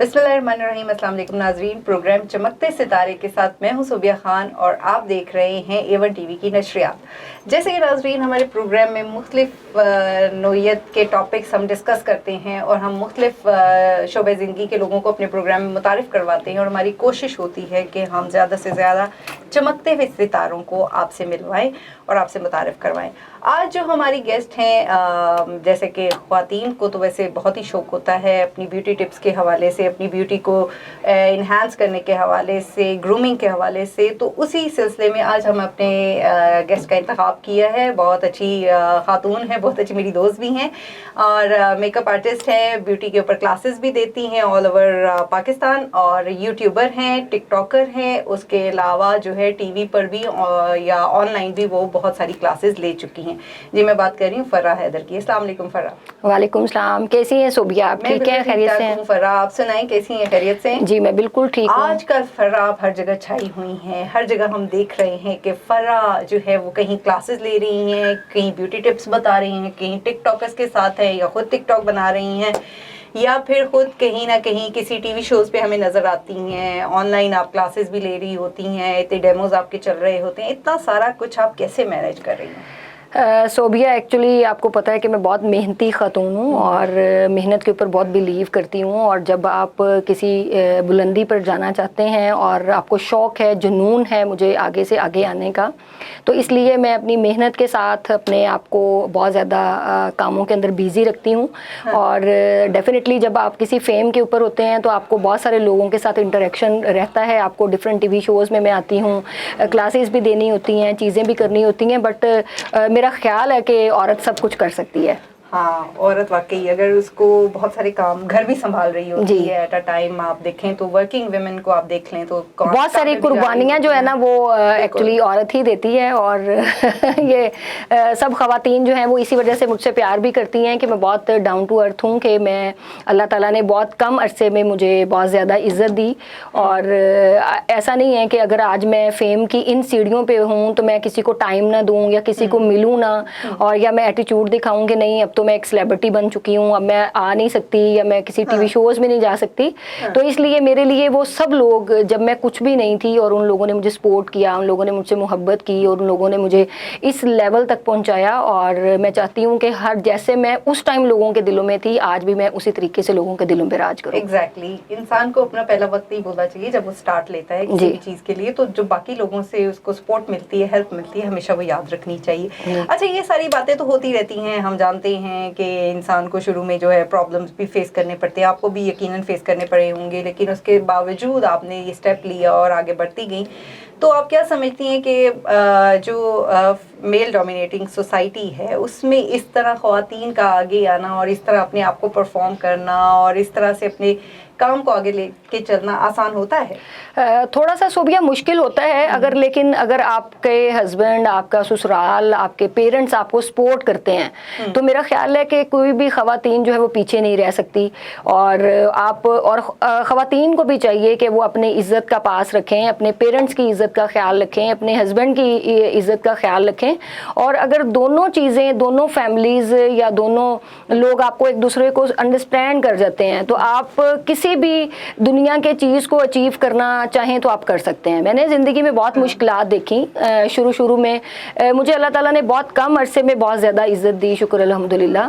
بسم اللہ الرحمن الرحیم. السلام علیکم ناظرین. پروگرام چمکتے ستارے کے ساتھ میں ہوں صوبیہ خان اور آپ دیکھ رہے ہیں A1 ٹی وی کی نشریات. جیسے کہ ناظرین ہمارے پروگرام میں مختلف نوعیت کے ٹاپکس ہم ڈسکس کرتے ہیں اور ہم مختلف شعبۂ زندگی کے لوگوں کو اپنے پروگرام میں متعارف کرواتے ہیں اور ہماری کوشش ہوتی ہے کہ ہم زیادہ سے زیادہ چمکتے ہوئے ستاروں کو آپ سے ملوائیں اور آپ سے متعارف کروائیں. آج جو ہماری گیسٹ ہیں جیسے کہ خواتین کو تو ویسے بہت ہی شوق ہوتا ہے اپنی بیوٹی ٹپس کے حوالے سے, اپنی بیوٹی کو انہانس کرنے کے حوالے سے, گرومنگ کے حوالے سے, تو اسی سلسلے میں آج ہم اپنے گیسٹ کا انتخاب کیا ہے. بہت اچھی خاتون ہے, بہت اچھی میری دوست بھی ہیں اور میک اپ آرٹسٹ ہیں, بیوٹی کے اوپر کلاسز بھی دیتی ہیں آل اوور پاکستان, اور یوٹیوبر ہیں, ٹک ٹاکر ہیں. اس کے علاوہ جو ہے ٹی وی پر بھی یا آن لائن بھی وہ بہت ساری کلاسز لے چکی ہیں. جی میں بات کر رہی ہوں فرح حیدر کی. السلام علیکم فرح. وعلیکم السلام. کیسی ہیں صوبیہ؟ آپ ٹھیک ہیں, خیریت سے ہیں؟ فرح آپ سنائیں کیسی ہیں, خیریت سے ہیں؟ جی میں بالکل ٹھیک ہوں. آج کل فرح ہر جگہ چھائی ہوئی ہیں, ہر جگہ ہم دیکھ رہے ہیں کہ فرح جو ہے وہ کہیں کلاسز لے رہی ہیں, کہیں بیوٹی ٹپس بتا رہی ہیں, کہیں ٹک ٹاکرز کے ساتھ ہیں یا خود ٹک ٹاک بنا رہی ہیں, یا پھر خود کہیں نہ کہیں کسی ٹی وی شوز پہ ہمیں نظر آتی ہیں. آن لائن آپ کلاسز بھی لے رہی ہوتی ہیں, اتنے ڈیموز آپ کے چل رہے ہوتے ہیں. اتنا سارا کچھ آپ کیسے مینیج کر رہی ہیں؟ صوبیہ ایکچولی آپ کو پتہ ہے کہ میں بہت محنتی خاتون ہوں اور محنت کے اوپر بہت بلیو کرتی ہوں, اور جب آپ کسی بلندی پر جانا چاہتے ہیں اور آپ کو شوق ہے, جنون ہے مجھے آگے سے آگے آنے کا, تو اس لیے میں اپنی محنت کے ساتھ اپنے آپ کو بہت زیادہ کاموں کے اندر بیزی رکھتی ہوں. اور ڈیفینیٹلی جب آپ کسی فیم کے اوپر ہوتے ہیں تو آپ کو بہت سارے لوگوں کے ساتھ انٹریکشن رہتا ہے. آپ کو ڈفرینٹ ٹی وی شوز میں آتی ہوں, کلاسز بھی دینی ہوتی ہیں, چیزیں بھی کرنی ہوتی ہیں, بٹ میرا خیال ہے کہ عورت سب کچھ کر سکتی ہے. ہاں عورت واقعی اگر اس کو بہت سارے کام گھر بھی سنبھال رہی ہوتی ہے ایٹ اے ٹائم, آپ دیکھیں تو ورکنگ ویمن کو آپ دیکھ لیں تو بہت ساری قربانیاں جو ہے نا وہ ایکچولی عورت ہی دیتی ہے. اور یہ سب خواتین جو ہیں وہ اسی وجہ سے مجھ سے پیار بھی کرتی ہیں کہ میں بہت ڈاؤن ٹو ارتھ ہوں, کہ میں اللہ تعالیٰ نے بہت کم عرصے میں مجھے بہت زیادہ عزت دی. اور ایسا نہیں ہے کہ اگر آج میں فیم کی ان سیڑھیوں پہ ہوں تو میں کسی کو ٹائم نہ دوں یا کسی کو ملوں نہ, اور یا میں ایٹیٹیوڈ دکھاؤں کہ نہیں اب تو میں ایک سیلیبریٹی بن چکی ہوں, اب میں آ نہیں سکتی یا میں کسی ٹی وی شوز میں نہیں جا سکتی. تو اس لیے میرے لیے وہ سب لوگ, جب میں کچھ بھی نہیں تھی اور ان لوگوں نے مجھے سپورٹ کیا, ان لوگوں نے مجھ سے محبت کی اور ان لوگوں نے مجھے اس لیول تک پہنچایا, اور میں چاہتی ہوں کہ ہر جیسے میں اس ٹائم لوگوں کے دلوں میں تھی آج بھی میں اسی طریقے سے لوگوں کے دلوں پہ راج کروں. ایگزیکٹلی انسان کو اپنا پہلا وقت نہیں بولنا چاہیے جب وہ سٹارٹ لیتا ہے کسی بھی چیز کے لیے, تو جو باقی لوگوں سے اس کو سپورٹ ملتی ہے, ہیلپ ملتی ہے, ہمیشہ وہ یاد رکھنی چاہیے. اچھا یہ ساری باتیں تو ہوتی رہتی ہیں, ہم جانتے ہیں کہ انسان کو شروع میں جو ہے پرابلمس بھی فیس کرنے پڑتے ہیں, آپ کو بھی یقیناً فیس کرنے پڑے ہوں گے, لیکن اس کے باوجود آپ نے یہ اسٹیپ لیا اور آگے بڑھتی گئیں. تو آپ کیا سمجھتی ہیں کہ جو میل ڈومینیٹنگ سوسائٹی ہے اس میں اس طرح خواتین کا آگے آنا اور اس طرح اپنے آپ کو پرفارم کرنا اور اس طرح سے اپنے کام کو آگے لے کے چلنا آسان ہوتا ہے؟ تھوڑا سا صوبیہ مشکل ہوتا ہے, لیکن اگر آپ کے ہسبینڈ, آپ کا سسرال, آپ کے پیرنٹس آپ کو سپورٹ کرتے ہیں تو میرا خیال ہے کہ کوئی بھی خواتین جو ہے وہ پیچھے نہیں رہ سکتی. اور آپ اور خواتین کو بھی چاہیے کہ وہ اپنی عزت کا پاس رکھیں, اپنے پیرنٹس کی عزت کا خیال رکھیں, اپنے ہسبینڈ کی عزت کا خیال رکھیں. اور اگر دونوں چیزیں, دونوں فیملیز یا دونوں لوگ آپ کو ایک دوسرے کو انڈرسٹینڈ کر جاتے ہیں تو آپ کسی بھی دنیا کے چیز کو اچیو کرنا چاہیں تو آپ کر سکتے ہیں. میں نے زندگی میں بہت مشکلات دیکھی شروع میں, مجھے اللہ تعالیٰ نے بہت کم عرصے میں بہت زیادہ عزت دی, شکر الحمدللہ.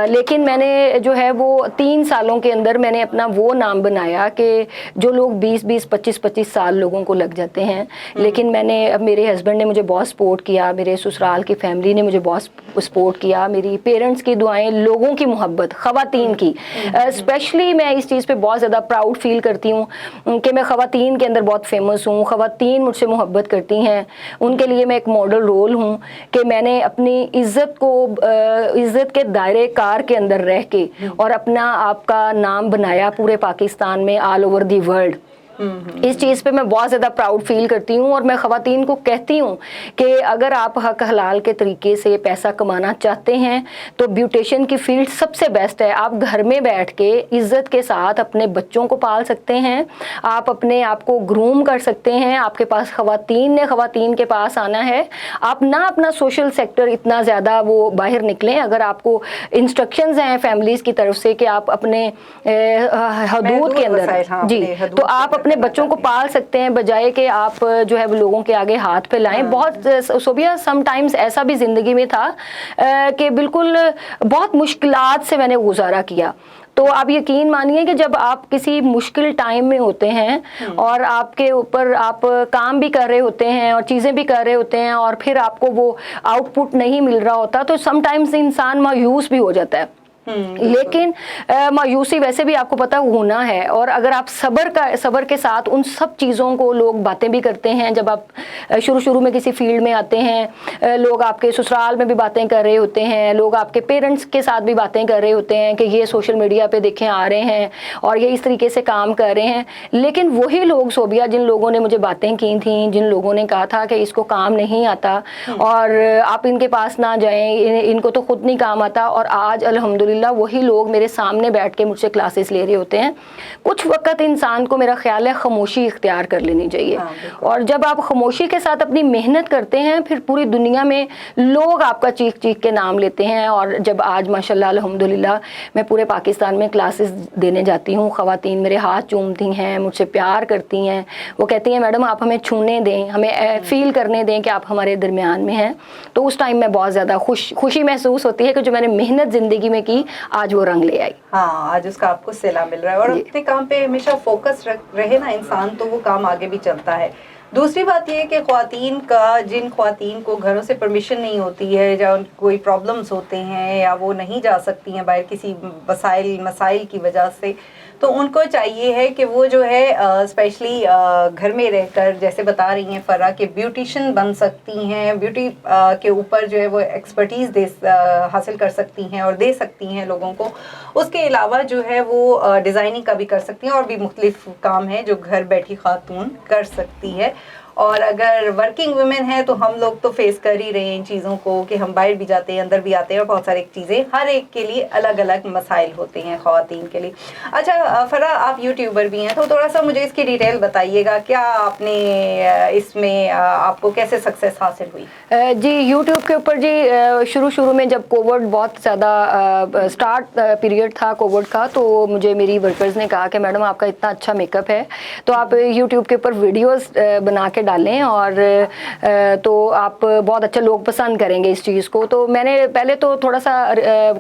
لیکن میں نے جو ہے وہ 3 سالوں کے اندر میں نے اپنا وہ نام بنایا کہ جو لوگ 20 25 سال لوگوں کو لگ جاتے ہیں, لیکن میں نے, اب میرے ہسبینڈ نے مجھے بہت سپورٹ کیا, میرے سسرال کی فیملی نے مجھے بہت سپورٹ کیا, میری پیرنٹس کی دعائیں, لوگوں کی محبت, خواتین کی اسپیشلی میں اس چیز پہ بہت زیادہ پراؤڈ فیل کرتی ہوں کہ میں خواتین کے اندر بہت فیمس ہوں. خواتین مجھ سے محبت کرتی ہیں, ان کے لیے میں ایک ماڈل رول ہوں کہ میں نے اپنی عزت کو عزت کے دائرے کار کے اندر رہ کے اور اپنا آپ کا نام بنایا پورے پاکستان میں, آل اوور دی ورلڈ. इस चीज़ पे मैं बहुत ज़्यादा प्राउड फील करती हूँ और मैं ख़वातीन को कहती हूँ कि अगर आप हक हलाल के तरीके से पैसा कमाना चाहते हैं तो ब्यूटिशियन की फील्ड सबसे बेस्ट है। आप घर में बैठ के इज़्ज़त के साथ अपने बच्चों को पाल सकते हैं, आप अपने आप को ग्रूम कर सकते हैं। आपके पास ख़वातीन के पास आना है, आप ना अपना सोशल सेक्टर इतना ज़्यादा वो बाहर निकलें। अगर आपको इंस्ट्रक्शंस हैं फैमिलीज़ की तरफ से कि आप अपने हदूद के अंदर जी, तो आप अपने बच्चों को पाल सकते हैं बजाय कि आप जो है लोगों के आगे हाथ फैलाएं। बहुत सोबिया समटाइम्स ऐसा भी ज़िंदगी में था कि बिल्कुल बहुत मुश्किलात से मैंने गुजारा किया। तो आप यकीन मानिए कि जब आप किसी मुश्किल टाइम में होते हैं और आपके ऊपर आप काम भी कर रहे होते हैं और चीज़ें भी कर रहे होते हैं और फिर आपको वो आउटपुट नहीं मिल रहा होता, तो समटाइम्स इंसान मायूस भी हो जाता है। लेकिन मायूसी वैसे भी आपको पता होना है। और अगर आप सब्र के साथ उन सब चीज़ों को, लोग बातें भी करते हैं जब आप शुरू में किसी फील्ड में आते हैं, लोग आपके ससुराल में भी बातें कर रहे होते हैं, लोग आपके पेरेंट्स के साथ भी बातें कर रहे होते हैं कि ये सोशल मीडिया पे देखें आ रहे हैं और ये इस तरीके से काम कर रहे हैं। लेकिन वही लोग सोबिया, जिन लोगों ने मुझे बातें की थी, जिन लोगों ने कहा था कि इसको काम नहीं आता और आप इनके पास ना जाएं, इनको तो खुद नहीं काम आता, और आज अल्हम्दुलिल्लाह वही लोग मेरे सामने बैठ के मुझसे क्लासेस ले रहे होते हैं। कुछ वक्त इंसान को, मेरा ख्याल है, खामोशी इख्तियार कर लेनी चाहिए। और जब आप खामोशी के साथ अपनी मेहनत करते हैं, फिर पूरी दुनिया में लोग आपका चीख के नाम लेते हैं। और जब आज माशाल्लाह अल्हम्दुलिल्लाह मैं पूरे पाकिस्तान में क्लासेस देने जाती हूँ, ख़वातीन मेरे हाथ चूमती हैं, मुझसे प्यार करती हैं, वो कहती हैं मैडम आप हमें छूने दें, हमें फील करने दें कि आप हमारे दरमियान में हैं। तो उस टाइम में बहुत ज़्यादा खुशी महसूस होती है कि जो मैंने मेहनत ज़िंदगी में की आज वो रंग ले आई। हाँ, आज उसका आपको सिला मिल रहा है। और अपने काम पे हमेशा फोकस रहे ना इंसान, तो वो काम आगे भी चलता है। दूसरी बात ये है कि जिन ख्वातीन को घरों से परमिशन नहीं होती है, या कोई प्रॉब्लम्स होते हैं या वो नहीं जा सकती हैं बाहर किसी मसाइल की वजह से, तो उनको चाहिए है कि वो जो है स्पेशली घर में रहकर, जैसे बता रही हैं फरा, कि ब्यूटिशियन बन सकती हैं, ब्यूटी के ऊपर जो है वो एक्सपर्टीज़ हासिल कर सकती हैं और दे सकती हैं लोगों को। उसके अलावा जो है वो डिज़ाइनिंग का भी कर सकती हैं और भी मुख्तलिफ काम है जो घर बैठी खातून कर सकती है। और अगर वर्किंग वुमेन है तो हम लोग तो फेस कर ही रहे हैं इन चीज़ों को कि हम बाहर भी जाते हैं, अंदर भी आते हैं, और बहुत सारी चीज़ें, हर एक के लिए अलग अलग मसाइल होते हैं ख़वातीन के लिए। अच्छा फरा, आप यूट्यूबर भी हैं, तो थोड़ा सा मुझे इसकी डिटेल बताइएगा, क्या आपने इसमें आपको कैसे सक्सेस हासिल हुई? जी, यूट्यूब के ऊपर जी शुरू में जब कोविड बहुत ज़्यादा स्टार्ट पीरियड था कोविड का, तो मुझे मेरी वर्कर्स ने कहा कि मैडम आपका इतना अच्छा मेकअप है तो आप यूट्यूब के ऊपर वीडियोस बना के डालें और तो आप बहुत अच्छा, लोग पसंद करेंगे इस चीज़ को। तो मैंने पहले तो थोड़ा सा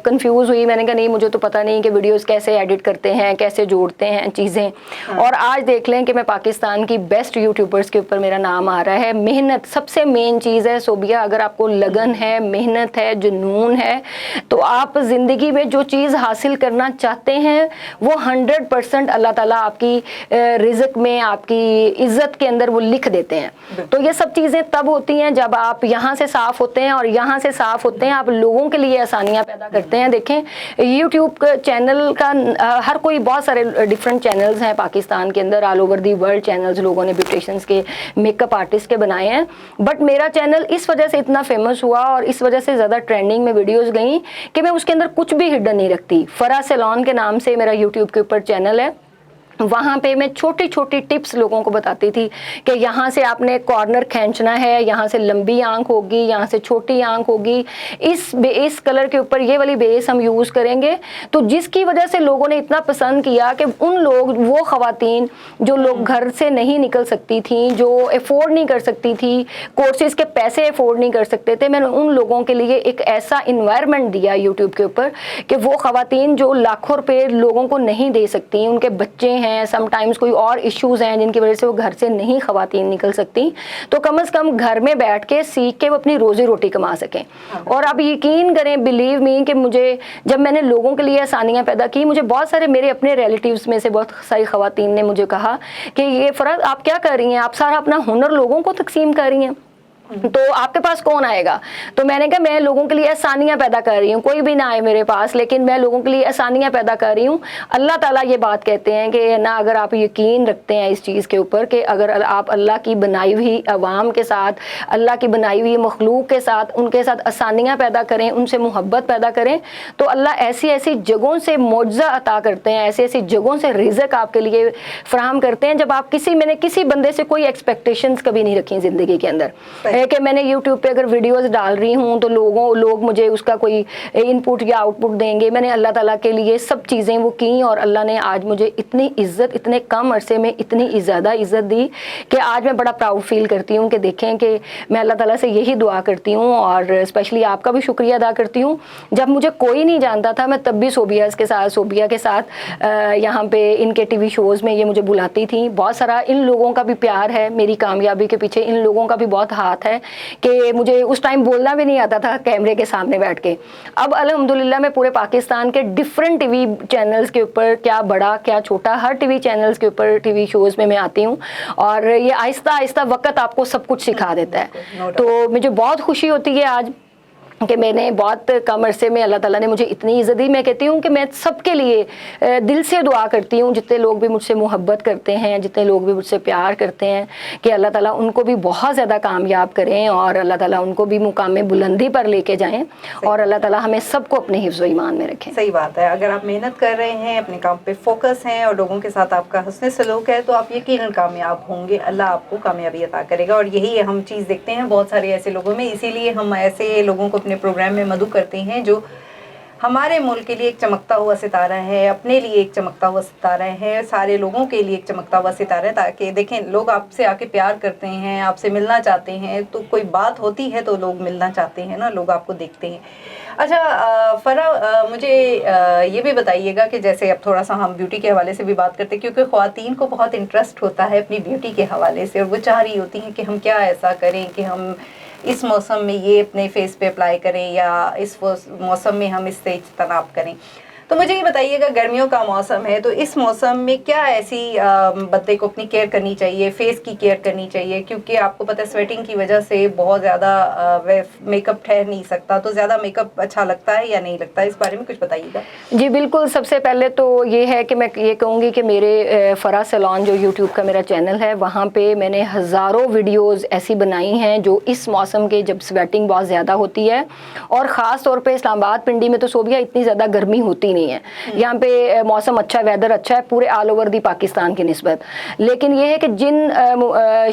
कंफ्यूज हुई, मैंने कहा नहीं मुझे तो पता नहीं कि वीडियोस कैसे एडिट करते हैं, कैसे जोड़ते हैं चीज़ें। और आज देख लें कि मैं पाकिस्तान की बेस्ट यूट्यूबर्स के ऊपर मेरा नाम आ रहा है। मेहनत सबसे मेन चीज़ है सोबिया, अगर आपको लगन है, मेहनत है, जुनून है, तो आप ज़िंदगी में जो चीज़ हासिल करना चाहते हैं वो 100% अल्लाह ताला आपकी रिज़्क में, आपकी इज़्ज़त के अंदर वो लिख देते हैं। तो ये सब चीज़ें तब होती हैं जब आप यहाँ से साफ़ होते हैं और यहाँ से साफ़ होते हैं, आप लोगों के लिए आसानियाँ पैदा करते हैं। देखें यूट्यूब चैनल का हर कोई, बहुत सारे डिफरेंट चैनल्स हैं पाकिस्तान के अंदर, all over the world channels लोगों ने ब्यूटिशियंस के, मेकअप आर्टिस्ट के बनाए हैं। बट मेरा चैनल इस वजह से इतना फेमस हुआ और इस वजह से ज़्यादा ट्रेंडिंग में वीडियोज़ गई कि मैं उसके अंदर कुछ भी हिडन नहीं रखती। फरा सैलून के नाम से मेरा यूट्यूब के ऊपर चैनल है, वहाँ पे मैं छोटी छोटी टिप्स लोगों को बताती थी कि यहाँ से आपने कॉर्नर खींचना है, यहाँ से लंबी आंख होगी, यहाँ से छोटी आंख होगी, इस कलर के ऊपर ये वाली बेस हम यूज़ करेंगे। तो जिसकी वजह से लोगों ने इतना पसंद किया कि वो ख़वातीन जो लोग घर से नहीं निकल सकती थी, जो अफोर्ड नहीं कर सकती थी, कोर्सेज़ के पैसे अफोर्ड नहीं कर सकते थे, मैंने उन लोगों के लिए एक ऐसा इन्वायरमेंट दिया यूट्यूब के ऊपर कि वो ख़वातीन जो लाखों रुपये लोगों को नहीं दे सकती, उनके बच्चे हैं, समटाइम्स कोई और इश्यूज हैं जिनकी वजह से वो घर से नहीं ख़वातीन निकल सकती, तो कम से कम घर में बैठ के सीख के वो अपनी रोज़ी रोटी कमा सकें। और आप यकीन करें, बिलीव मी, कि मुझे जब मैंने लोगों के लिए आसानियाँ पैदा की, मुझे बहुत सारे मेरे अपने रिलेटिव्स में से बहुत सारी ख़वातीन ने मुझे कहा कि ये फ़राज आप क्या कर रही हैं, आप सारा अपना हुनर लोगों को तकसीम कर रही हैं। तो आपके पास कौन आएगा? तो मैंने कहा मैं लोगों के लिए आसानियां पैदा कर रही हूँ, कोई भी ना आए मेरे पास, लेकिन मैं लोगों के लिए आसानियां पैदा कर रही हूँ। अल्लाह ताला ये बात कहते हैं कि ना, अगर आप यकीन रखते हैं इस चीज़ के ऊपर कि अगर आप अल्लाह की बनाई हुई अवाम के साथ, अल्लाह की बनाई हुई मखलूक के साथ, उनके साथ आसानियाँ पैदा करें, उनसे मोहब्बत पैदा करें, तो अल्लाह ऐसी ऐसी जगहों से मुआवजा अता करते हैं, ऐसी ऐसी जगहों से रिज़्क आपके लिए फराहम करते हैं जब आप मैंने किसी बंदे से कोई एक्सपेक्टेशंस कभी नहीं रखी ज़िंदगी के अंदर कि मैंने यूट्यूब पे अगर वीडियोस डाल रही हूँ तो लोग मुझे उसका कोई इनपुट या आउटपुट देंगे। मैंने अल्लाह ताला के लिए सब चीज़ें वो की और अल्लाह ने आज मुझे इतनी इज़्ज़त, इतने कम अरसे में इतनी ज़्यादा इज़्ज़त दी कि आज मैं बड़ा प्राउड फील करती हूँ कि देखें कि मैं अल्लाह ताला से यही दुआ करती हूँ और स्पेशली आपका भी शुक्रिया अदा करती हूँ। जब मुझे कोई नहीं जानता था मैं तब भी सोबिया के साथ यहाँ पे इनके टीवी शोज़ में ये मुझे बुलाती थी। बहुत सारा इन लोगों का भी प्यार है, मेरी कामयाबी के पीछे इन लोगों का भी बहुत हाथ है कि मुझे उस टाइम बोलना भी नहीं आता था कैमरे के सामने बैठ के। अब अल्हम्दुलिल्लाह मैं पूरे पाकिस्तान के डिफरेंट टीवी चैनल्स के ऊपर, क्या बड़ा क्या छोटा, हर टीवी चैनल्स के ऊपर टीवी शोज़ में मैं आती हूँ और ये आहिस्ता आहिस्ता वक्त आपको सब कुछ सिखा देता है। तो मुझे बहुत खुशी होती है आज कि मैंने बहुत कम अरसे में अल्लाह ताला ने मुझे इतनी इज़्ज़त दी। मैं कहती हूँ कि मैं सबके लिए दिल से दुआ करती हूँ, जितने लोग भी मुझसे मोहब्बत करते हैं, जितने लोग भी मुझसे प्यार करते हैं, कि अल्लाह ताला उनको भी बहुत ज़्यादा कामयाब करें और अल्लाह ताला उनको भी मुकाम बुलंदी पर लेके जाएं और अल्लाह ताला हमें सबको अपने हिफ्ज़ व ईमान में रखें। सही बात है, अगर आप मेहनत कर रहे हैं, अपने काम पे फोकस हैं और लोगों के साथ आपका हुस्न सलूक है तो आप यकीनन कामयाब होंगे, अल्लाह आपको कामयाबी अता करेगा। और यही हम चीज़ देखते हैं बहुत सारे ऐसे लोगों में, इसीलिए हम ऐसे लोगों को अपने प्रोग्राम में मदऊ करते हैं जो हमारे मुल्क के लिए एक चमकता हुआ सितारा है, अपने लिए एक चमकता हुआ सितारा है, सारे लोगों के लिए एक चमकता हुआ सितारा है, ताकि देखें लोग आपसे आके प्यार करते हैं, आपसे मिलना चाहते हैं, तो कोई बात होती है तो लोग मिलना चाहते हैं ना, लोग आपको देखते हैं। अच्छा फरा, मुझे ये भी बताइएगा कि जैसे अब थोड़ा सा हम ब्यूटी के हवाले से भी बात करते हैं, क्योंकि ख़वातीन को बहुत इंटरेस्ट होता है अपनी ब्यूटी के हवाले से और वो चाह रही होती हैं कि हम क्या ऐसा करें कि हम इस मौसम में ये अपने फेस पे अप्लाई करें या इस मौसम में हम इससे इज्तनाब करें। तो मुझे ये बताइएगा, गर्मियों का मौसम है तो इस मौसम में क्या ऐसी बंदे को अपनी केयर करनी चाहिए, फेस की केयर करनी चाहिए, क्योंकि आपको पता है स्वेटिंग की वजह से बहुत ज़्यादा मेकअप ठहर नहीं सकता, तो ज़्यादा मेकअप अच्छा लगता है या नहीं लगता, इस बारे में कुछ बताइएगा। जी बिल्कुल, सबसे पहले तो ये है कि मैं ये कहूँगी कि मेरे फ़रा सैलून जो यूट्यूब का मेरा चैनल है, वहाँ पे मैंने हज़ारों वीडियोज़ ऐसी बनाई हैं जो इस मौसम के, जब स्वेटिंग बहुत ज़्यादा होती है और ख़ास तौर पर इस्लामाबाद पिंडी में तो सोबिया इतनी ज़्यादा गर्मी होती नहीं है, यहाँ पे मौसम अच्छा, वेदर अच्छा है पूरे ऑल ओवर दी पाकिस्तान की निस्बत। लेकिन ये है कि जिन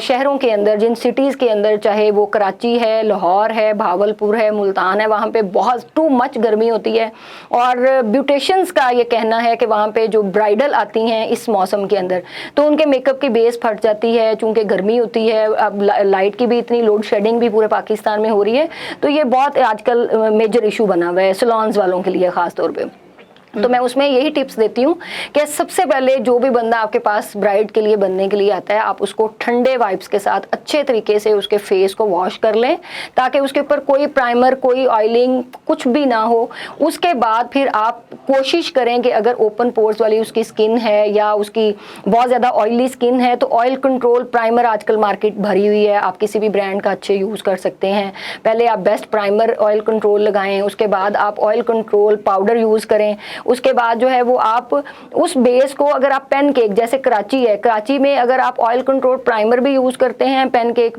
शहरों के अंदर, जिन सिटीज़ के अंदर, चाहे वो कराची है, लाहौर है, भावलपुर है, मुल्तान है, वहाँ पे बहुत टू मच गर्मी होती है और ब्यूटिशियंस का ये कहना है कि वहाँ पे जो ब्राइडल आती हैं इस मौसम के अंदर तो उनके मेकअप की बेस फट जाती है, चूँकि गर्मी होती है, अब लाइट की भी इतनी लोड शेडिंग भी पूरे पाकिस्तान में हो रही है, तो ये बहुत आजकल मेजर इशू बना हुआ है सैलून्स वालों के लिए ख़ास तौर पे। तो मैं उसमें यही टिप्स देती हूँ कि सबसे पहले जो भी बंदा आपके पास ब्राइड के लिए बनने के लिए आता है, आप उसको ठंडे वाइप्स के साथ अच्छे तरीके से उसके फेस को वॉश कर लें ताकि उसके ऊपर कोई प्राइमर, कोई ऑयलिंग कुछ भी ना हो। उसके बाद फिर आप कोशिश करें कि अगर ओपन पोर्स वाली उसकी स्किन है या उसकी बहुत ज़्यादा ऑयली स्किन है तो ऑयल कंट्रोल प्राइमर आजकल मार्केट भरी हुई है, आप किसी भी ब्रांड का अच्छे यूज़ कर सकते हैं। पहले आप बेस्ट प्राइमर ऑयल कंट्रोल लगाएं, उसके बाद आप ऑयल कंट्रोल पाउडर यूज़ करें, उसके बाद जो है वो आप उस बेस को, अगर आप पेन केक, जैसे कराची है, कराची में अगर आप ऑयल कंट्रोल प्राइमर भी यूज़ करते हैं, pancake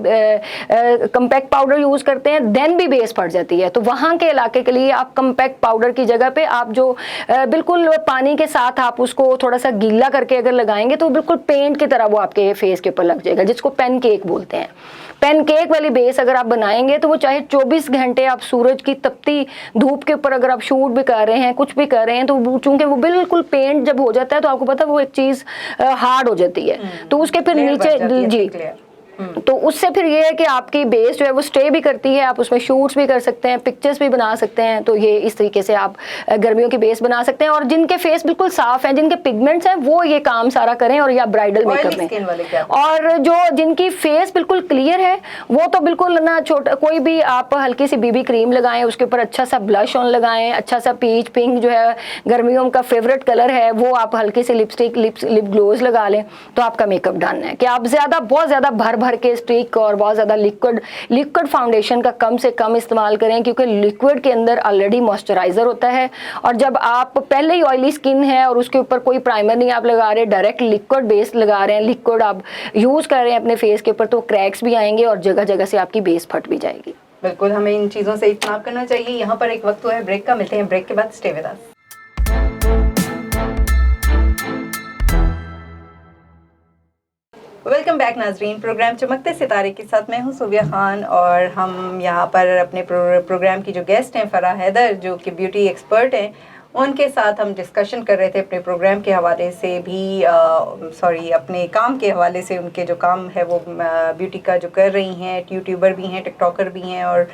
compact powder use करते हैं, देन भी बेस फट जाती है। तो वहाँ के इलाके के लिए आप कम्पैक्ट पाउडर की जगह पे आप जो बिल्कुल पानी के साथ आप उसको थोड़ा सा गीला करके अगर लगाएंगे तो बिल्कुल पेंट की तरह वो आपके फेस के ऊपर लग जाएगा, जिसको पेन केक बोलते हैं। पैनकेक वाली बेस अगर आप बनाएंगे तो वो चाहे 24 घंटे आप सूरज की तपती धूप के ऊपर अगर आप शूट भी कर रहे हैं, कुछ भी कर रहे हैं, तो चूंकि वो बिल्कुल पेंट जब हो जाता है तो आपको पता है वो एक चीज़ हार्ड हो जाती है, तो उसके फिर नीचे जी तो उससे फिर ये है कि आपकी बेस जो है वो स्टे भी करती है, आप उसमें शूट्स भी कर सकते हैं, पिक्चर्स भी बना सकते हैं। तो ये इस तरीके से आप गर्मियों की बेस बना सकते हैं। और जिनके फेस बिल्कुल साफ हैं, जिनके पिगमेंट्स हैं, वो ये काम सारा करें और या ब्राइडल मेकअप में। और जो जिनकी फेस बिल्कुल क्लियर है वो तो बिल्कुल ना छोटा कोई भी आप हल्की सी बीबी क्रीम लगाएं, उसके ऊपर अच्छा सा ब्लश ऑन लगाएं, अच्छा सा पीच पिंक जो है गर्मियों का फेवरेट कलर है वो आप हल्की सी लिपस्टिक लिप ग्लोज लगा लें, तो आपका मेकअप डन है। कि आप ज़्यादा बहुत ज़्यादा भर भर के स्टिक और बहुत ज़्यादा लिक्विड फाउंडेशन का कम से कम इस्तेमाल करें, क्योंकि लिक्विड के अंदर ऑलरेडी मॉइस्चराइज़र होता है। और जब आप पहले ही ऑयली स्किन है और उसके ऊपर कोई प्राइमर नहीं आप लगा रहे, डायरेक्ट लिक्विड बेस लगा रहे हैं, लिक्विड आप यूज़ कर रहे हैं अपने फेस के ऊपर, तो क्रैक्स भी आएंगे और जगह जगह से आपकी बेस फट भी जाएगी। बिल्कुल, हमें इन चीज़ों से इज्तनाब करना चाहिए। यहाँ पर एक वक्त हुआ है ब्रेक का, मिलते हैं ब्रेक के बाद। Stay with us. Welcome back नाजरीन, प्रोग्राम चमकते सितारे के साथ मैं हूं सूबिया खान और हम यहाँ पर अपने प्रोग्राम की जो गेस्ट हैं फराह हैदर, जो कि ब्यूटी एक्सपर्ट हैं, उनके साथ हम डिस्कशन कर रहे थे अपने प्रोग्राम के हवाले से भी, अपने काम के हवाले से। उनके जो काम है वो ब्यूटी का जो कर रही हैं, यूट्यूबर भी हैं, टिकटॉकर भी हैं और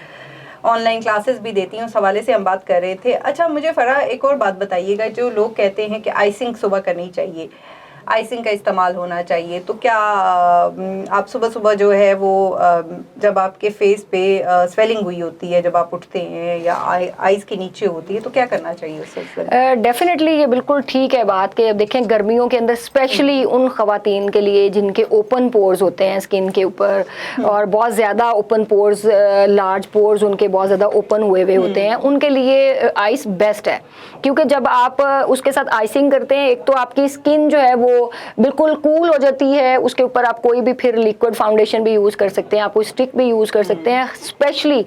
ऑनलाइन क्लासेस भी देती हैं, उस हवाले से हम बात कर रहे थे। अच्छा, मुझे फराह एक और बात बताइएगा, जो लोग कहते हैं कि आइसिंग सुबह करनी चाहिए, आइसिंग का इस्तेमाल होना चाहिए, तो क्या आप सुबह सुबह जो है वो जब आपके फेस पे स्वेलिंग हुई होती है, जब आप उठते हैं या आइज़ के नीचे होती है, तो क्या करना चाहिए उस सिलसिले? डेफिनेटली ये बिल्कुल ठीक है बात कि अब देखें गर्मियों के अंदर स्पेशली उन ख़वातीन के लिए जिनके ओपन पोर्स होते हैं स्किन के ऊपर, और बहुत ज़्यादा ओपन पोर्स, लार्ज पोर्स उनके बहुत ज़्यादा ओपन हुए हुए होते हैं, उनके लिए आइस बेस्ट है। क्योंकि जब आप उसके साथ आइसिंग करते हैं, एक तो आपकी स्किन जो है वो बिल्कुल कूल हो जाती है, उसके ऊपर आप कोई भी फिर लिक्विड फाउंडेशन भी यूज़ कर सकते हैं, आप कोई स्टिक भी यूज़ कर सकते हैं। स्पेशली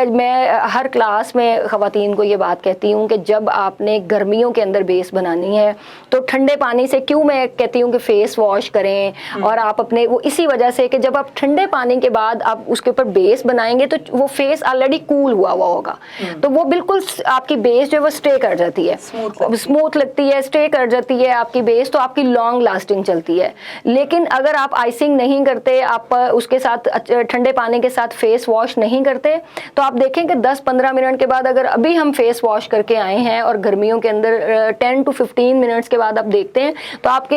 मैं हर क्लास में ख़वातीन को ये बात कहती हूँ कि जब आपने गर्मियों के अंदर बेस बनानी है तो ठंडे पानी से, क्यों मैं कहती हूँ कि फेस वॉश करें, और आप अपने वो इसी वजह से कि जब आप ठंडे पानी के बाद आप उसके ऊपर बेस बनाएंगे तो वो फेस ऑलरेडी कूल हुआ होगा, तो वो बिल्कुल आपकी बेस जो है वो स्टे कर जाती है, स्मूथ लगती है, स्टे कर जाती है आपकी बेस, तो आपकी लॉन्ग लास्टिंग चलती है। लेकिन अगर आप आइसिंग नहीं करते, आप उसके साथ ठंडे पानी के साथ फेस वॉश नहीं करते, तो आप देखें कि 10-15 मिनट के बाद, अगर अभी हम फेस वॉश करके आए हैं और गर्मियों के अंदर 10 to 15 मिनट्स के बाद आप देखते हैं तो आप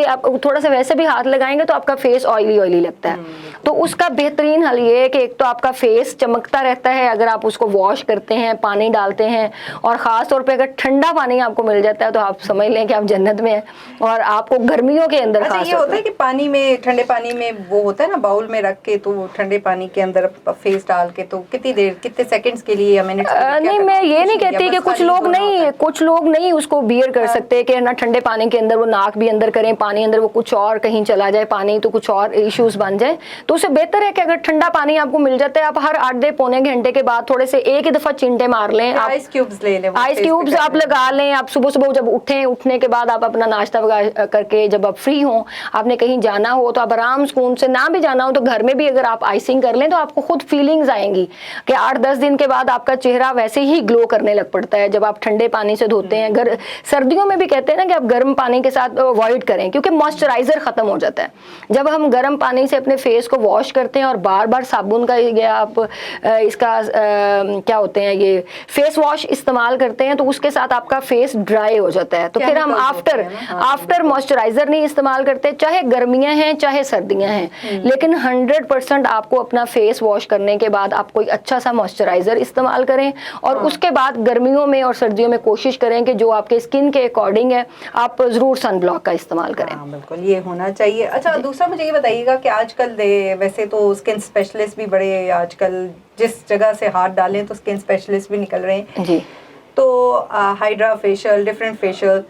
थोड़ा सा वैसे भी हाथ लगाएंगे तो आपका फेस ऑयली लगता है। तो उसका बेहतरीन हल ये है कि एक तो आपका फेस चमकता रहता है अगर आप उसको वॉश करते हैं, पानी डालते हैं, और ख़ास तौर पे अगर ठंडा पानी आपको मिल जाता है तो आप समझ लें कि आप जन्नत में हैं। और आपको गर्मियों के अंदर अच्छा, ये होता है कि पानी में, ठंडे पानी में वो होता है ना, बाउल में रख के, तो ठंडे पानी के अंदर फेस डाल के, तो कितनी देर, कितने सेकंड्स के लिए या मिनट्स? नहीं, मैं ये नहीं कहती कि कुछ लोग नहीं उसको बियर कर सकते कि ना ठंडे पानी के अंदर वो नाक भी अंदर करें, पानी अंदर वो कुछ और कहीं चला जाए पानी, तो कुछ और इश्यूज बन जाए। तो उससे बेहतर है कि अगर ठंडा पानी आपको मिल जाता है, आप हर आधे पौने घंटे के बाद थोड़े से एक ही दफा चिंटे मार लें, आइस क्यूब्स ले लें, आइस क्यूब्स आप लगा लें। आप सुबह जब उठने के बाद आप अपना नाश्ता करके जब आप फ्री हो, आपने कहीं जाना हो तो आप आराम सुकून से, ना भी जाना हो तो घर में भी अगर आप आइसिंग कर लें तो आपको खुद फीलिंग्स आएंगी कि 8-10 दिन के बाद आपका चेहरा वैसे ही ग्लो करने लग पड़ता है जब आप ठंडे पानी से धोते हैं। सर्दियों में भी कहते हैं ना कि आप गर्म पानी के साथ अवॉइड करें, क्योंकि मॉइस्चराइजर खत्म हो जाता है जब हम गर्म पानी से अपने फेस को वॉश करते हैं और बार बार साबुन का या आप इसका क्या होते हैं ये फेस वॉश इस्तेमाल करते हैं तो उसके साथ आपका फेस ड्राई हो जाता है। तो फिर हम आफ्टर मॉइस्चराइजर नहीं इस्तेमाल करते, चाहे गर्मियां हैं चाहे सर्दियां हैं, लेकिन 100% आपको अपना फेस वॉश करने के बाद आप कोई अच्छा सा मॉइस्चराइजर इस्तेमाल करें, और उसके बाद गर्मियों में और सर्दियों में कोशिश करें कि जो आपके स्किन के अकॉर्डिंग है आप जरूर सन ब्लॉक का इस्तेमाल करें। बिल्कुल, ये होना चाहिए। अच्छा, दूसरा मुझे ये बताइएगा कि आजकल वैसे तो स्किन स्पेशलिस्ट भी बड़े, आजकल जिस जगह से हाथ डालें तो स्किन स्पेशलिस्ट भी निकल रहे हैं जी, तो हाइड्रा फेशियल, डिफरेंट फेशियल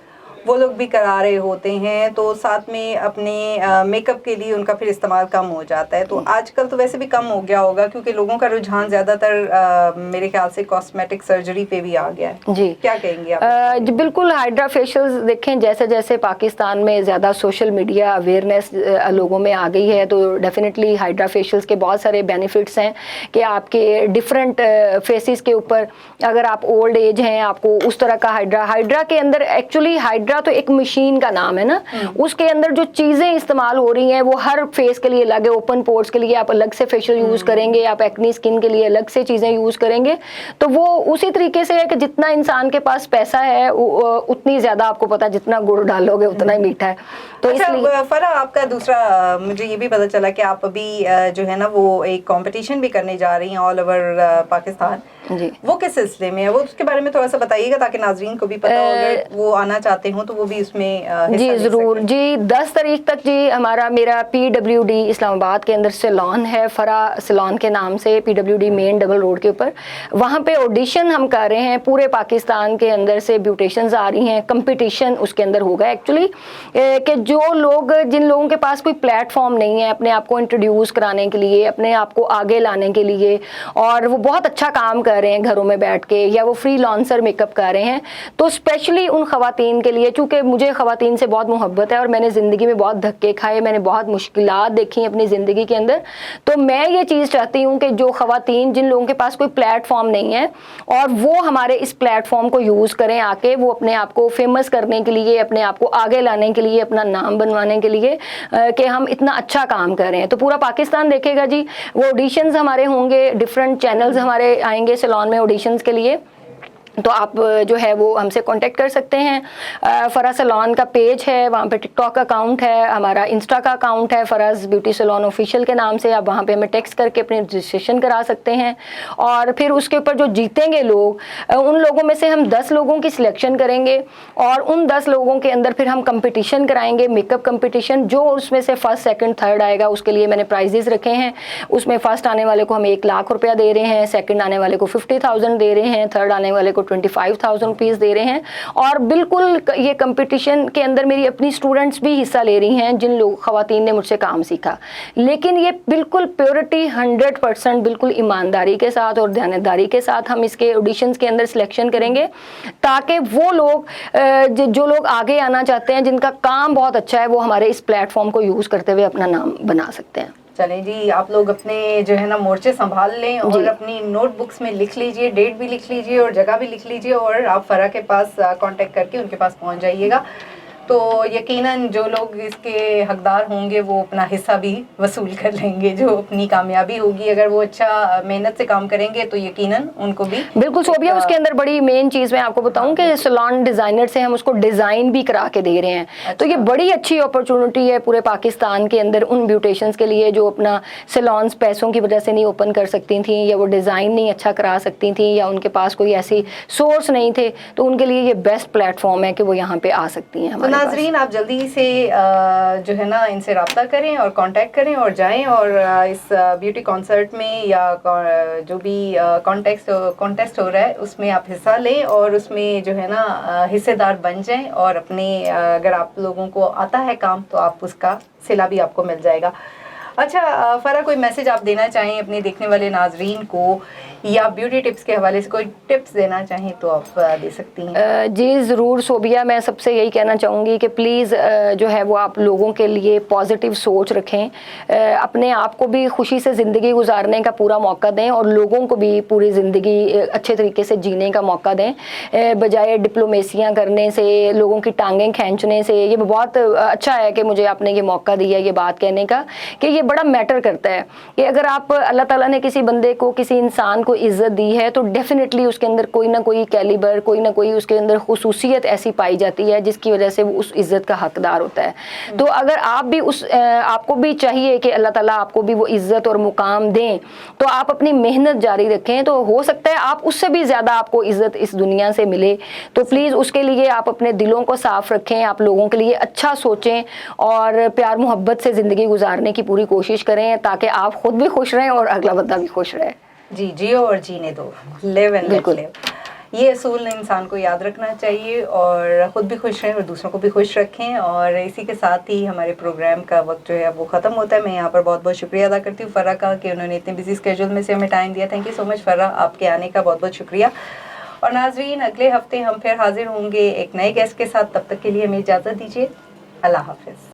वो लोग भी करा रहे होते हैं, तो साथ में अपने मेकअप के लिए उनका फिर इस्तेमाल कम हो जाता है। तो आजकल तो वैसे भी कम हो गया होगा क्योंकि लोगों का रुझान ज़्यादातर मेरे ख्याल से कॉस्मेटिक सर्जरी पे भी आ गया है। जी, क्या कहेंगे आप? जी बिल्कुल, हाइड्रा फेशियल्स देखें जैसे जैसे पाकिस्तान में ज़्यादा सोशल मीडिया अवेयरनेस लोगों में आ गई है तो डेफिनेटली हाइड्रा फेशियल्स के बहुत सारे बेनिफिट्स हैं कि आपके डिफरेंट फेसेस के ऊपर, अगर आप ओल्ड एज हैं आपको उस तरह का हाइड्रा के अंदर, एक्चुअली हाइड्रा तो एक मशीन का नाम है ना, उसके अंदर जो चीजें इस्तेमाल हो रही हैं वो हर फेस के लिए अलग है। ओपन पोर्स के लिए आप अलग से फेशियल यूज करेंगे, आप एक्नी स्किन के लिए अलग से चीजें यूज करेंगे, तो वो उसी तरीके से है कि जितना इंसान के पास पैसा है उतनी ज्यादा आपको पता है जितना गुड़ डालोगे उतना ही मीठा है। तो अच्छा फराह, आपका दूसरा मुझे ये भी पता चला कि आप अभी जो है ना वो एक कंपटीशन भी करने जा रही हैं ऑल ओवर पाकिस्तान जी, वो किस सिलसिले में है? वो उसके बारे में थोड़ा सा बताइएगा ताकि नाजरीन को भी पता हो, अगर वो आना चाहते हो हूँ तो वो भी उसमें जी ज़रूर जी। 10 तारीख तक जी मेरा PWD इस्लामाबाद के अंदर सैलून है, फरा सैलून के नाम से, PWD मेन डबल रोड के ऊपर। वहाँ पे ऑडिशन हम कर रहे हैं, पूरे पाकिस्तान के अंदर से ब्यूटिशियंस आ रही हैं, कंपटीशन उसके अंदर होगा एक्चुअली, कि जो लोग, जिन लोगों के पास कोई प्लेटफॉर्म नहीं है अपने आप को इंट्रोड्यूस कराने के लिए, अपने आप को आगे लाने के लिए, और वो बहुत अच्छा काम कर रहे हैं घरों में बैठ के, या वो फ्रीलांसर मेकअप कर रहे हैं, तो स्पेशली उन ख़वातीन के लिए, चूँकि मुझे ख़वातीन से बहुत मोहब्बत है और मैंने ज़िंदगी में बहुत धक्के खाए, मैंने बहुत मुश्किलात देखी अपनी ज़िंदगी के अंदर, तो मैं ये चीज़ चाहती हूँ कि जो ख़वातीन, जिन लोगों के पास कोई प्लेटफॉर्म नहीं है, और वो हमारे इस प्लेटफॉर्म को यूज़ करें आके, वो अपने आप को फेमस करने के लिए, अपने आप को आगे लाने के लिए, अपना नाम बनवाने के लिए, कि हम इतना अच्छा काम कर रहे हैं। तो पूरा पाकिस्तान देखेगा जी, वो ऑडिशंस हमारे होंगे, डिफरेंट चैनल्स हमारे आएंगे सैलून में ऑडिशंस के लिए, तो आप जो है वो हमसे कांटेक्ट कर सकते हैं। फराज सैलून का पेज है, वहाँ पे टिकटॉक अकाउंट है, हमारा इंस्टा का अकाउंट है फराज ब्यूटी सैलून ऑफिशियल के नाम से, आप वहाँ पे हमें टेक्स्ट करके अपनी रजिस्ट्रेशन करा सकते हैं। और फिर उसके ऊपर जो जीतेंगे लोग, उन लोगों में से हम 10 लोगों की सिलेक्शन करेंगे, और उन 10 लोगों के अंदर फिर हम कंपटीशन कराएंगे, मेकअप कंपटीशन, जो उसमें से फर्स्ट सेकंड थर्ड आएगा उसके लिए मैंने प्राइजेस रखे हैं। उसमें फर्स्ट आने वाले को हम 1 लाख रुपया दे रहे हैं, सेकंड आने वाले को 50,000 दे रहे हैं, थर्ड आने वाले को 25,000 रुपीज़ दे रहे हैं। और बिल्कुल ये कंपटीशन के अंदर मेरी अपनी स्टूडेंट्स भी हिस्सा ले रही हैं, जिन लोग ख़वातीन ने मुझसे काम सीखा, लेकिन ये बिल्कुल प्योरिटी 100%, बिल्कुल ईमानदारी के साथ और ध्यानदारी के साथ हम इसके ऑडिशंस के अंदर सिलेक्शन करेंगे, ताकि वो लोग जो लोग आगे आना चाहते हैं, जिनका काम बहुत अच्छा है, वो हमारे इस प्लेटफॉर्म को यूज़ करते हुए अपना नाम बना सकते हैं। चलें जी, आप लोग अपने जो है ना मोर्चे संभाल लें और अपनी नोटबुक्स में लिख लीजिए, डेट भी लिख लीजिए और जगह भी लिख लीजिए, और आप फरा के पास कांटेक्ट करके उनके पास पहुंच जाइएगा। तो यकीनन जो लोग इसके हकदार होंगे वो अपना हिस्सा भी वसूल कर लेंगे, जो अपनी कामयाबी होगी, अगर वो अच्छा मेहनत से काम करेंगे तो यकीनन उनको भी। बिल्कुल सोबिया, उसके अंदर बड़ी मेन चीज़ मैं आपको बताऊं कि सैलून डिज़ाइनर से हम उसको डिज़ाइन भी करा के दे रहे हैं। अच्छा। तो ये बड़ी अच्छी अपॉर्चुनिटी है पूरे पाकिस्तान के अंदर उन ब्यूटिशियंस के लिए जो अपना सैलून्स पैसों की वजह से नहीं ओपन कर सकती थी, या वो डिज़ाइन नहीं अच्छा करा सकती थी, या उनके पास कोई ऐसी सोर्स नहीं थे, तो उनके लिए ये बेस्ट प्लेटफॉर्म है कि वो यहाँ पे आ सकती हैं। नाज़रीन, आप जल्दी से जो है ना इनसे रब्ता करें और कांटेक्ट करें और जाएं, और इस ब्यूटी कॉन्सर्ट में या जो भी कॉन्टेस्ट हो रहा है उसमें आप हिस्सा लें और उसमें जो है ना हिस्सेदार बन जाएं, और अपने अगर आप लोगों को आता है काम तो आप उसका सिला भी आपको मिल जाएगा। अच्छा फरा, कोई मैसेज आप देना चाहें अपने देखने वाले नाजरीन को, या ब्यूटी टिप्स के हवाले से कोई टिप्स देना चाहें तो आप दे सकती हैं। जी ज़रूर सोबिया, मैं सबसे यही कहना चाहूँगी कि प्लीज़ जो है वो आप लोगों के लिए पॉजिटिव सोच रखें, अपने आप को भी खुशी से ज़िंदगी गुजारने का पूरा मौका दें, और लोगों को भी पूरी ज़िंदगी अच्छे तरीके से जीने का मौका दें, बजाय डिप्लोमेसियाँ करने से, लोगों की टांगें खींचने से। ये बहुत अच्छा है कि मुझे आपने ये मौका दिया ये बात कहने का, कि ये बड़ा मैटर करता है कि अगर आप, अल्लाह ताला ने किसी बंदे को, किसी इंसान को इज्जत दी है, तो डेफिनेटली उसके अंदर कोई ना कोई कैलिबर, कोई ना कोई उसके अंदर खुसूसियत ऐसी पाई जाती है जिसकी वजह से वो उस इज्जत का हकदार होता है। तो अगर आप भी आपको भी चाहिए कि अल्लाह ताला आपको भी वो इज्जत और मुकाम दें, तो आप अपनी मेहनत जारी रखें, तो हो सकता है आप उससे भी ज़्यादा आपको इज्जत इस दुनिया से मिले। तो प्लीज़ उसके लिए आप अपने दिलों को साफ़ रखें, आप लोगों के लिए अच्छा सोचें और प्यार मोहब्बत से ज़िंदगी गुजारने की पूरी कोशिश करें, ताकि आप खुद भी खुश रहें और अगला बंदा भी खुश रहे। जी, जियो और जीने दो, लिव एंड लेट लिव। ये असूल इंसान को याद रखना चाहिए, और ख़ुद भी खुश रहें और दूसरों को भी खुश रखें। और इसी के साथ ही हमारे प्रोग्राम का वक्त जो है वो ख़त्म होता है। मैं यहाँ पर बहुत बहुत शुक्रिया अदा करती हूँ फ़रा का कि उन्होंने इतने बिजी स्केड्यूल में से हमें टाइम दिया। थैंक यू सो मच फ़रा, आपके आने का बहुत बहुत शुक्रिया। और नाज़रीन, अगले हफ्ते हम फिर हाजिर होंगे एक नए गेस्ट के साथ। तब तक के लिए हमें इजाज़त दीजिए। अल्लाह हाफ़िज़।